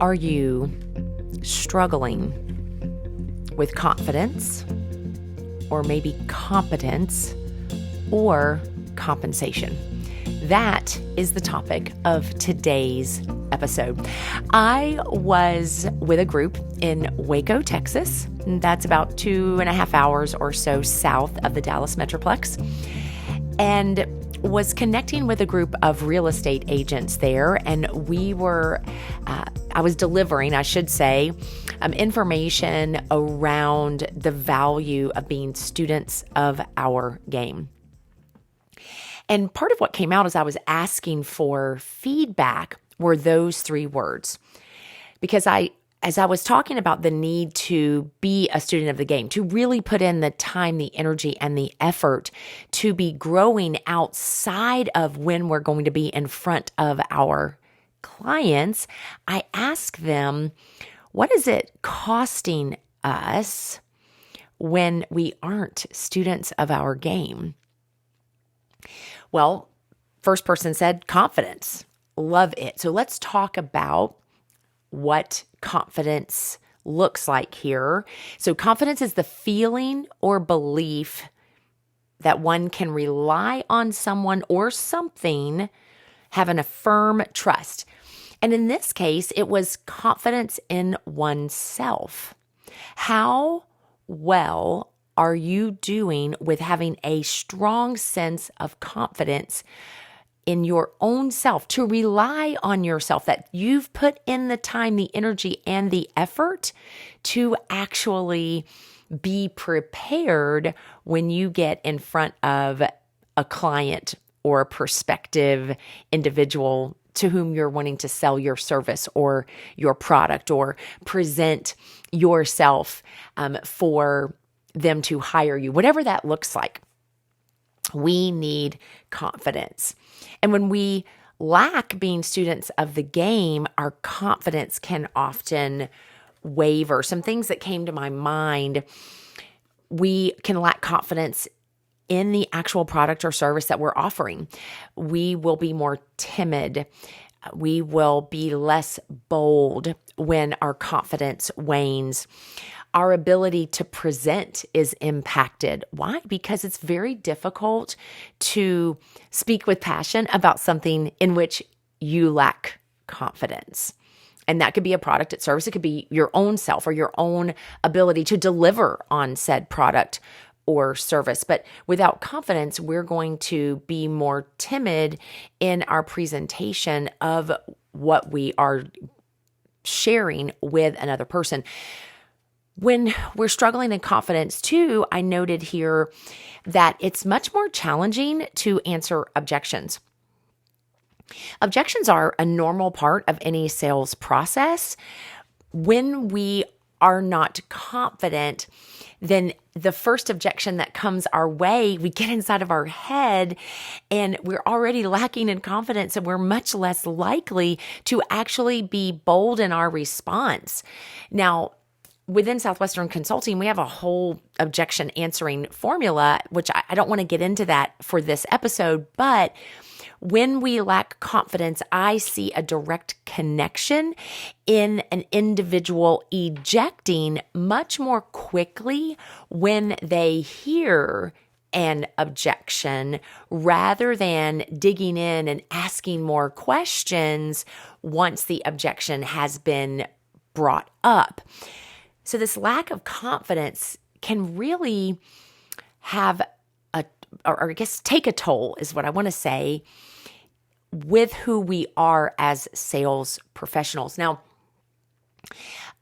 Are you struggling with confidence, or maybe competence, or compensation? That is the topic of today's episode. I was with a group in Waco, Texas. That's about 2.5 hours or so south of the Dallas Metroplex, and was connecting with a group of real estate agents there. And I was delivering, I should say, information around the value of being students of our game. And part of what came out as I was asking for feedback were those three words. Because as I was talking about the need to be a student of the game, to really put in the time, the energy, and the effort to be growing outside of when we're going to be in front of our clients, I asked them, what is it costing us when we aren't students of our game? Well, first person said confidence. Love it. So let's talk about what confidence looks like here. So confidence is the feeling or belief that one can rely on someone or something, having a firm trust. And in this case, it was confidence in oneself. How well are you doing with having a strong sense of confidence in your own self, to rely on yourself, that you've put in the time, the energy, and the effort to actually be prepared when you get in front of a client or a prospective individual to whom you're wanting to sell your service or your product, or present yourself for them to hire you, whatever that looks like. We need confidence. And when we lack being students of the game, our confidence can often waver. Some things that came to my mind: we can lack confidence in the actual product or service that we're offering. We will be more timid. We will be less bold when our confidence wanes. Our ability to present is impacted. Why? Because it's very difficult to speak with passion about something in which you lack confidence. And that could be a product or service. It could be your own self or your own ability to deliver on said product or service. But without confidence, we're going to be more timid in our presentation of what we are sharing with another person. When we're struggling in confidence too, I noted here that it's much more challenging to answer objections. Objections are a normal part of any sales process. When we are not confident, then the first objection that comes our way, we get inside of our head and we're already lacking in confidence, and we're much less likely to actually be bold in our response. Now, within Southwestern Consulting, we have a whole objection answering formula, which I don't want to get into that for this episode, but when we lack confidence, I see a direct connection in an individual ejecting much more quickly when they hear an objection, rather than digging in and asking more questions once the objection has been brought up. So this lack of confidence can really have take a toll, is what I want to say, with who we are as sales professionals. Now,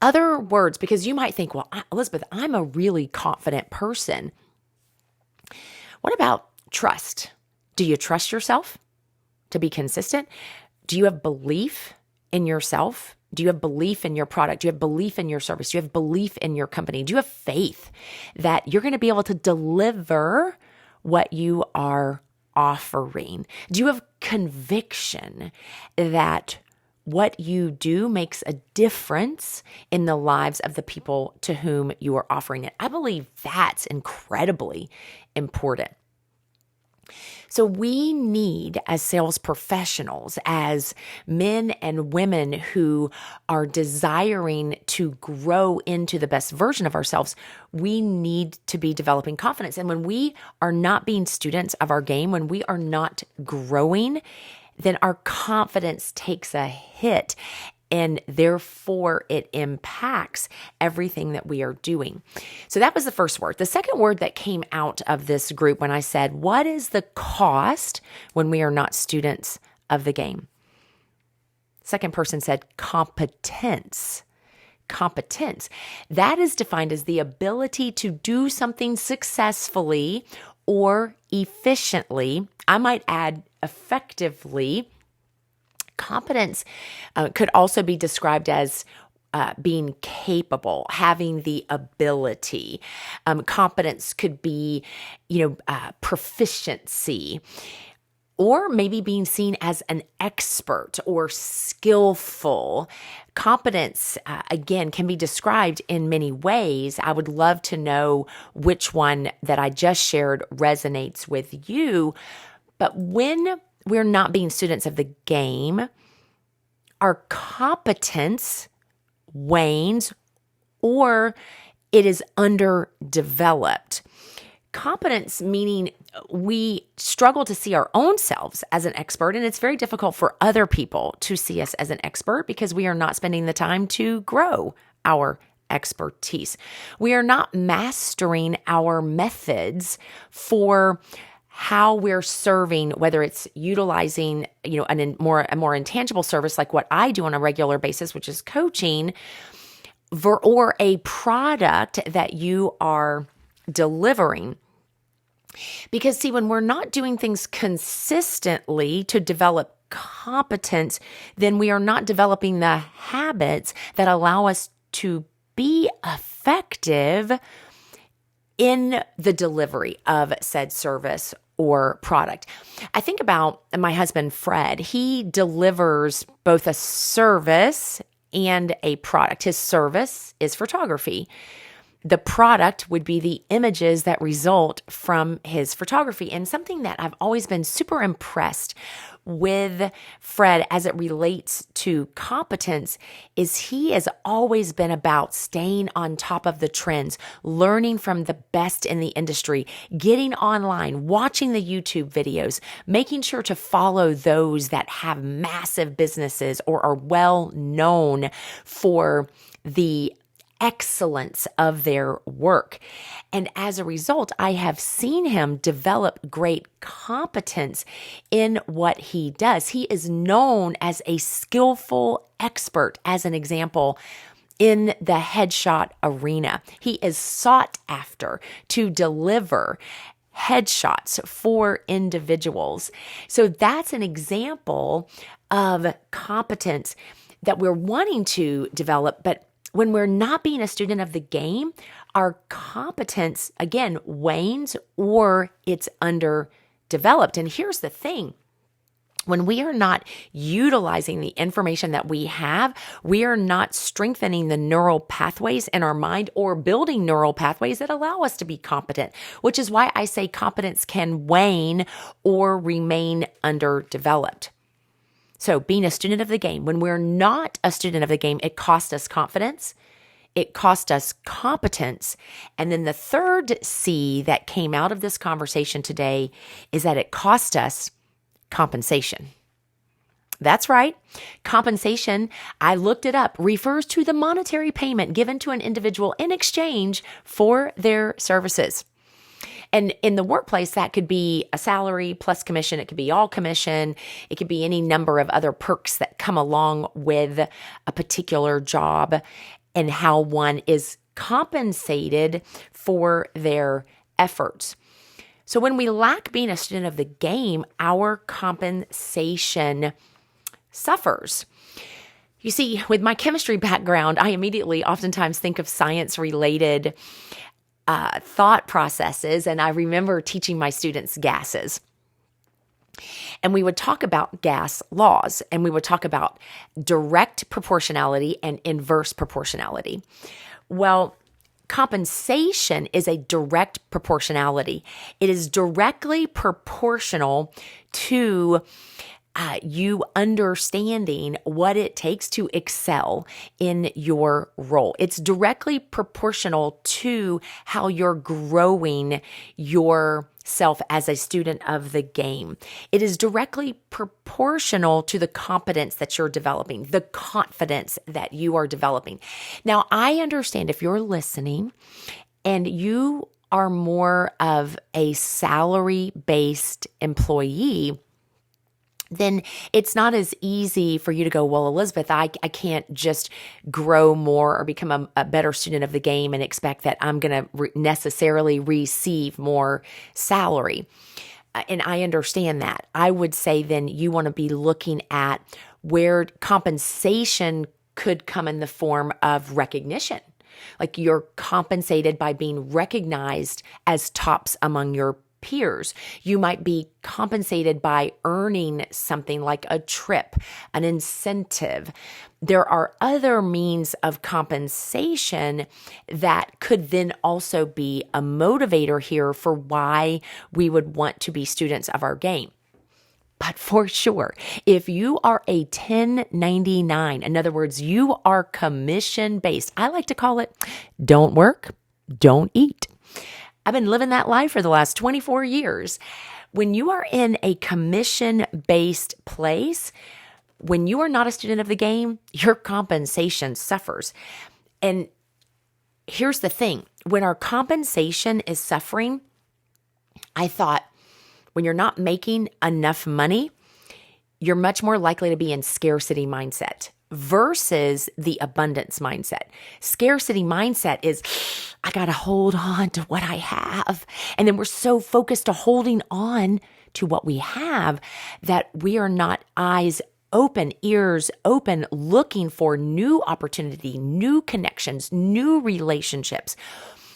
other words, because you might think, well, Elizabeth, I'm a really confident person. What about trust? Do you trust yourself to be consistent? Do you have belief in yourself? Do you have belief in your product? Do you have belief in your service? Do you have belief in your company? Do you have faith that you're going to be able to deliver what you are offering? Do you have conviction that what you do makes a difference in the lives of the people to whom you are offering it? I believe that's incredibly important. So we need, as sales professionals, as men and women who are desiring to grow into the best version of ourselves, we need to be developing confidence. And when we are not being students of our game, when we are not growing, then our confidence takes a hit. And therefore, it impacts everything that we are doing. So that was the first word. The second word that came out of this group when I said, what is the cost when we are not students of the game? Second person said competence. Competence. That is defined as the ability to do something successfully or efficiently. I might add effectively. Competence could also be described as being capable, having the ability. Competence could be, proficiency, or maybe being seen as an expert or skillful. Competence, again, can be described in many ways. I would love to know which one that I just shared resonates with you. But when we're not being students of the game, our competence wanes or it is underdeveloped. Competence meaning we struggle to see our own selves as an expert, and it's very difficult for other people to see us as an expert because we are not spending the time to grow our expertise. We are not mastering our methods for how we're serving, whether it's utilizing, a more intangible service like what I do on a regular basis, which is coaching, or a product that you are delivering. Because see, when we're not doing things consistently to develop competence, then we are not developing the habits that allow us to be effective in the delivery of said service or product. I think about my husband, Fred. He delivers both a service and a product. His service is photography. The product would be the images that result from his photography. And something that I've always been super impressed with Fred as it relates to competence is he has always been about staying on top of the trends, learning from the best in the industry, getting online, watching the YouTube videos, making sure to follow those that have massive businesses or are well known for the excellence of their work. And as a result, I have seen him develop great competence in what he does. He is known as a skillful expert, as an example, in the headshot arena. He is sought after to deliver headshots for individuals. So that's an example of competence that we're wanting to develop, but when we're not being a student of the game, our competence, again, wanes or it's underdeveloped. And here's the thing. When we are not utilizing the information that we have, we are not strengthening the neural pathways in our mind or building neural pathways that allow us to be competent, which is why I say competence can wane or remain underdeveloped. So being a student of the game, when we're not a student of the game, it costs us confidence, it costs us competence. And then the third C that came out of this conversation today is that it cost us compensation. That's right. Compensation, I looked it up, refers to the monetary payment given to an individual in exchange for their services. And in the workplace, that could be a salary plus commission. It could be all commission. It could be any number of other perks that come along with a particular job and how one is compensated for their efforts. So when we lack being a student of the game, our compensation suffers. You see, with my chemistry background, I immediately oftentimes think of science-related thought processes, and I remember teaching my students gases. And we would talk about gas laws, and we would talk about direct proportionality and inverse proportionality. Well, Compensation is a direct proportionality. It is directly proportional to you understanding what it takes to excel in your role. It's directly proportional to how you're growing yourself as a student of the game. It is directly proportional to the competence that you're developing, the confidence that you are developing. Now, I understand if you're listening and you are more of a salary-based employee, then it's not as easy for you to go, well, Elizabeth, I can't just grow more or become a better student of the game and expect that I'm going to necessarily receive more salary. And I understand that. I would say then you want to be looking at where compensation could come in the form of recognition. Like you're compensated by being recognized as tops among your peers. You might be compensated by earning something like a trip, an incentive. There are other means of compensation that could then also be a motivator here for why we would want to be students of our game. But for sure, if you are a 1099, in other words, you are commission based, I like to call it don't work, don't eat. I've been living that life for the last 24 years. When you are in a commission-based place, when you are not a student of the game, your compensation suffers. And here's the thing. When our compensation is suffering, I thought when you're not making enough money, you're much more likely to be in scarcity mindset versus the abundance mindset. Scarcity mindset is, I got to hold on to what I have. And then we're so focused to holding on to what we have that we are not eyes open, ears open, looking for new opportunity, new connections, new relationships.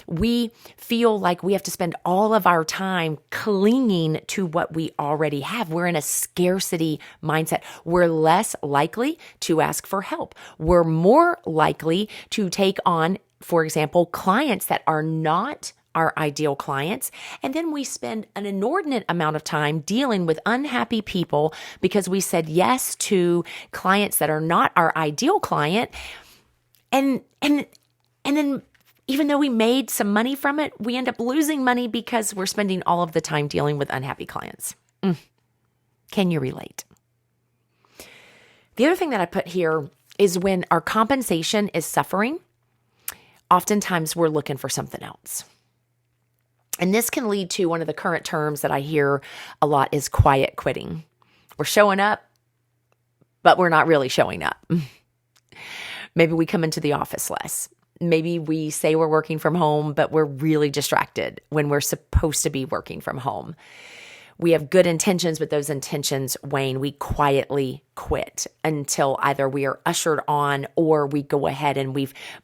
We feel like we have to spend all of our time clinging to what we already have. We're in a scarcity mindset. We're less likely to ask for help. We're more likely to take on, for example, clients that are not our ideal clients. And then we spend an inordinate amount of time dealing with unhappy people because we said yes to clients that are not our ideal client. And then even though we made some money from it, we end up losing money because we're spending all of the time dealing with unhappy clients. Can you relate? The other thing that I put here is when our compensation is suffering, oftentimes we're looking for something else. And this can lead to one of the current terms that I hear a lot is quiet quitting. We're showing up, but we're not really showing up. Maybe we come into the office less. Maybe we say we're working from home, but we're really distracted when we're supposed to be working from home. We have good intentions, but those intentions wane. We quietly quit until either we are ushered on or we go ahead and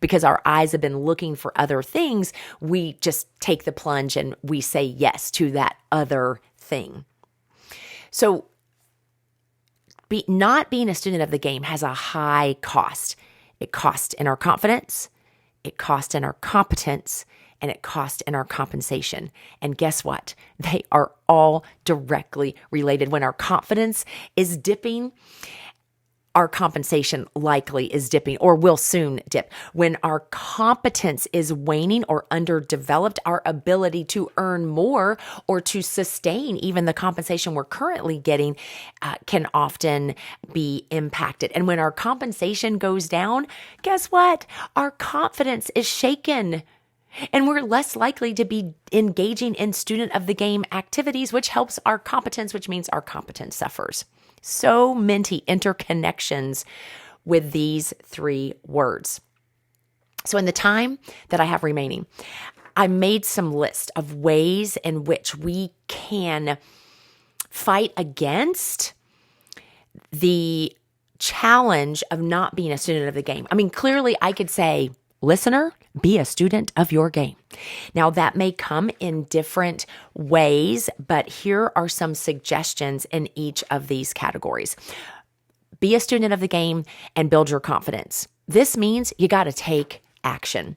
because our eyes have been looking for other things, we just take the plunge and we say yes to that other thing. So not being a student of the game has a high cost. It costs in our confidence, it costs in our competence, and it costs in our compensation. And guess what? They are all directly related. When our confidence is dipping, our compensation likely is dipping or will soon dip. When our competence is waning or underdeveloped, our ability to earn more or to sustain even the compensation we're currently getting can often be impacted. And when our compensation goes down, guess what? Our confidence is shaken. And we're less likely to be engaging in student of the game activities, which helps our competence, which means our competence suffers. So many interconnections with these three words. So in the time that I have remaining, I made some list of ways in which we can fight against the challenge of not being a student of the game. I mean, clearly I could say, listener, be a student of your game. Now, that may come in different ways, but here are some suggestions in each of these categories. Be a student of the game and build your confidence. This means you got to take action.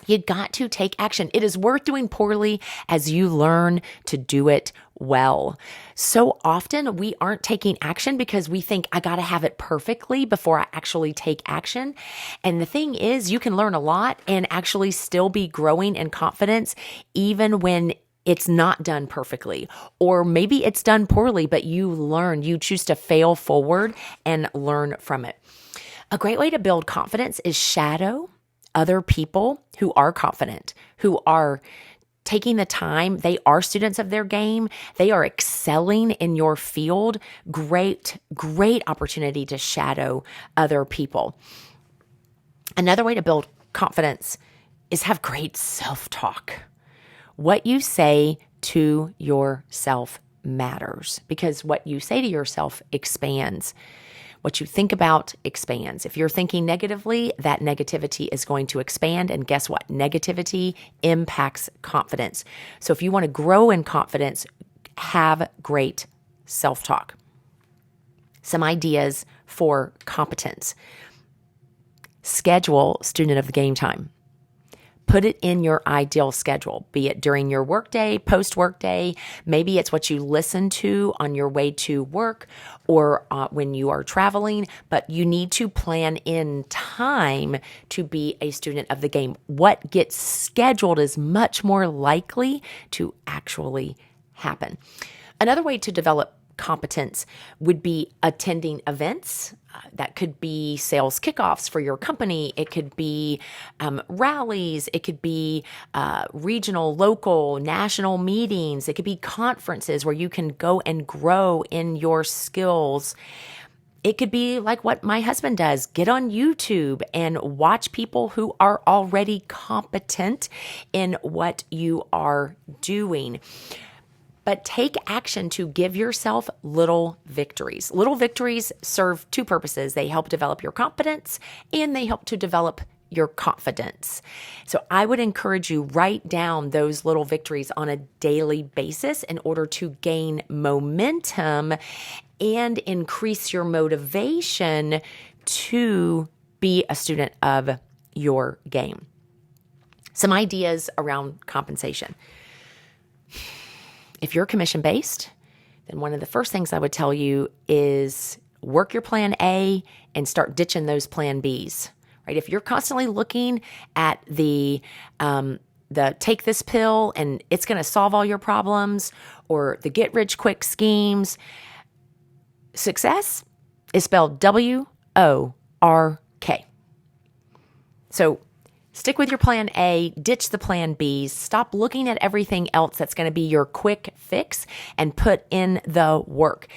You got to take action. It is worth doing poorly as you learn to do it well. So often we aren't taking action because we think I got to have it perfectly before I actually take action. And the thing is, you can learn a lot and actually still be growing in confidence even when it's not done perfectly, or maybe it's done poorly, but you choose to fail forward and learn from it. A great way to build confidence is shadow other people who are confident, who are taking the time. They are students of their game. They are excelling in your field. Great opportunity to shadow other people. Another way to build confidence is have great self-talk. What you say to yourself matters because what you say to yourself expands. What you think about expands. If you're thinking negatively, that negativity is going to expand. And guess what? Negativity impacts confidence. So if you want to grow in confidence, have great self-talk. Some ideas for competence. Schedule student of the game time. Put it in your ideal schedule, be it during your workday, post-workday. Maybe it's what you listen to on your way to work or when you are traveling, but you need to plan in time to be a student of the game. What gets scheduled is much more likely to actually happen. Another way to develop competence would be attending events. That could be sales kickoffs for your company. It could be rallies. It could be regional, local, national meetings. It could be conferences where you can go and grow in your skills. It could be like what my husband does, get on YouTube and watch people who are already competent in what you are doing. But take action to give yourself little victories. Little victories serve two purposes. They help develop your competence and they help to develop your confidence. So I would encourage you, write down those little victories on a daily basis in order to gain momentum and increase your motivation to be a student of your game. Some ideas around compensation. If you're commission-based, then one of the first things I would tell you is work your plan A and start ditching those plan Bs, right? If you're constantly looking at the take this pill and it's going to solve all your problems or the get rich quick schemes, success is spelled W-O-R-K. So stick with your plan A, ditch the plan Bs, stop looking at everything else that's going to be your quick fix and put in the work.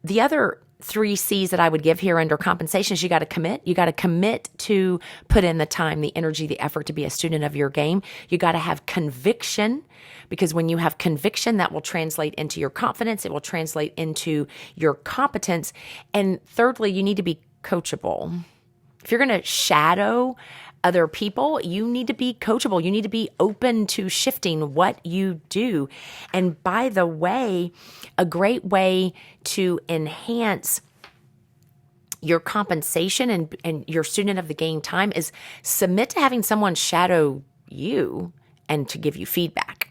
The other 3 C's that I would give here under compensation is you got to commit. You got to commit to put in the time, the energy, the effort to be a student of your game. You got to have conviction because when you have conviction, that will translate into your confidence. It will translate into your competence. And thirdly, you need to be coachable. If you're going to shadow other people, you need to be coachable. You need to be open to shifting what you do. And by the way, a great way to enhance your compensation and your student of the game time is submit to having someone shadow you and to give you feedback.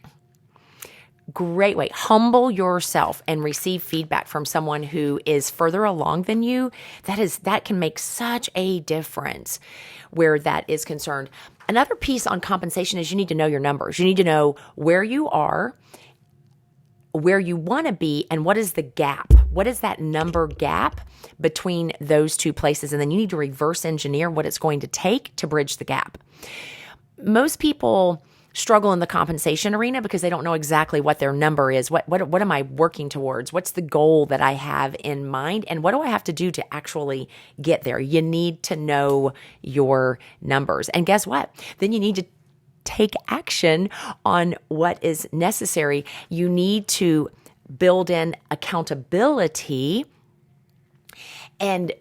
Great way. Humble yourself and receive feedback from someone who is further along than you. That can make such a difference where that is concerned. Another piece on compensation is you need to know your numbers. You need to know where you are, where you want to be, and what is the gap? What is that number gap between those two places? And then you need to reverse engineer what it's going to take to bridge the gap. Most people struggle in the compensation arena because they don't know exactly what their number is. What am I working towards? What's the goal that I have in mind? And what do I have to do to actually get there? You need to know your numbers. And guess what? Then you need to take action on what is necessary. You need to build in accountability and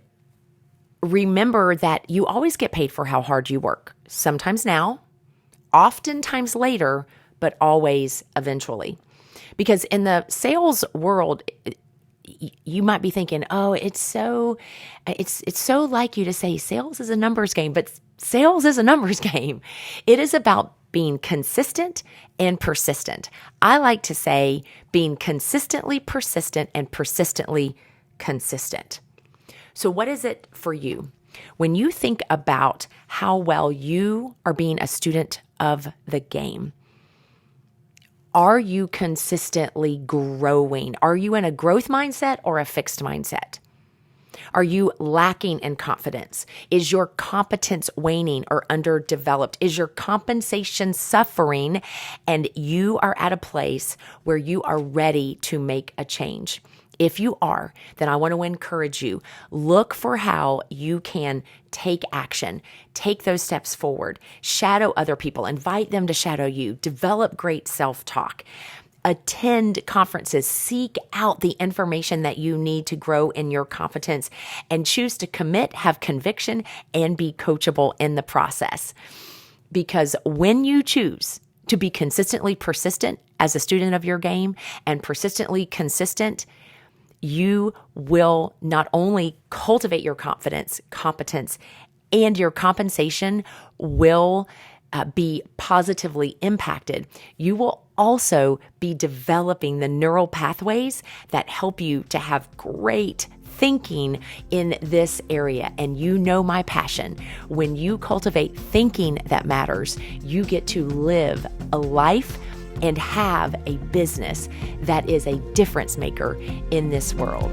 remember that you always get paid for how hard you work. Sometimes now, oftentimes later, but always eventually. Because in the sales world, you might be thinking, oh, it's so like you to say sales is a numbers game, but Sales is a numbers game. It is about being consistent and persistent. I like to say being consistently persistent and persistently consistent. So what is it for you? When you think about how well you are being a student of the game, are you consistently growing? Are you in a growth mindset or a fixed mindset? Are you lacking in confidence? Is your competence waning or underdeveloped? Is your compensation suffering and you are at a place where you are ready to make a change? If you are, then I want to encourage you, look for how you can take action, take those steps forward, shadow other people, invite them to shadow you, develop great self-talk. Attend conferences, seek out the information that you need to grow in your competence, and choose to commit, have conviction, and be coachable in the process. Because when you choose to be consistently persistent as a student of your game and persistently consistent, you will not only cultivate your competence, and your compensation will be positively impacted. You will also be developing the neural pathways that help you to have great thinking in this area. And you know my passion. When you cultivate thinking that matters, you get to live a life and have a business that is a difference maker in this world.